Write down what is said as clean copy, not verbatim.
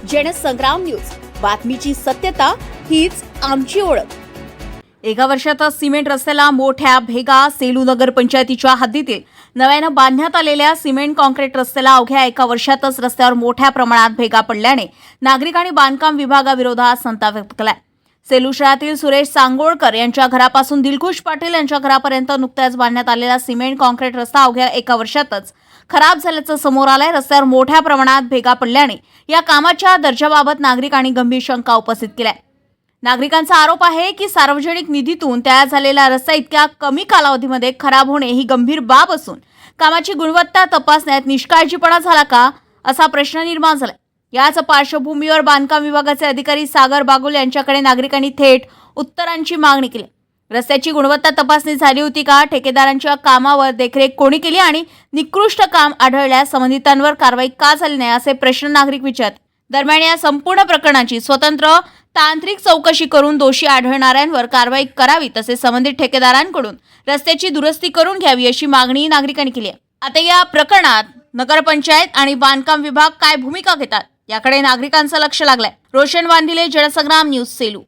Jansangram news, बातमीची सत्यता हीच आमची ओळख। एका वर्षातच सिमेंट रस्त्याला मोठ्या भेगा। सेलू नगर पंचायतीच्या हद्दीतील नव्यानं बांधण्यात आलेल्या सिमेंट कॉन्क्रीट रस्त्याला अवघ्या एका वर्षातच रस्त्यावर मोठ्या प्रमाणात भेगा पडल्याने नागरिकांनी बांधकाम विभागाविरोधात संताप व्यक्त केलाय। सेलू शहरातील सुरेश सांगोळकर यांच्या घरापासून दिलखुश पाटील यांच्या घरापर्यंत नुकत्याच बांधण्यात आलेला सिमेंट कॉन्क्रीट रस्ता अवघ्या एका वर्षातच खराब झाल्याचं समोर आलंय। रस्त्यावर मोठ्या प्रमाणात भेगा पडल्याने या कामाच्या दर्जाबाबत नागरिकांनी गंभीर शंका उपस्थित केल्या। नागरिकांचा आरोप आहे की सार्वजनिक निधीतून तयार झालेला रस्ता इतक्या कमी कालावधीमध्ये खराब होणे ही गंभीर बाब असून कामाची गुणवत्ता तपासण्यात निष्काळजीपणा झाला का असा प्रश्न निर्माण झाला। याच पार्श्वभूमीवर बांधकाम विभागाचे अधिकारी सागर बागुल यांच्याकडे नागरिकांनी थेट उत्तरांची मागणी केली। रस्त्याची गुणवत्ता तपासणी झाली होती का, ठेकेदारांच्या कामावर देखरेख कोणी केली आणि निकृष्ट काम आढळल्यास संबंधितांवर कारवाई का झाली नाही असे प्रश्न नागरिक विचारतात। दरम्यान या संपूर्ण प्रकरणाची स्वतंत्र तांत्रिक चौकशी करून दोषी आढळणाऱ्यांवर कारवाई करावी, तसेच संबंधित ठेकेदारांकडून रस्त्याची दुरुस्ती करून घ्यावी अशी मागणी नागरिकांनी केली आहे। आता या प्रकरणात नगरपंचायत आणि बांधकाम विभाग काय भूमिका घेतात याकडे नागरिकांचं लक्ष लागलंय। रोशन वांदिले, जनसंग्राम न्यूज, सेलू।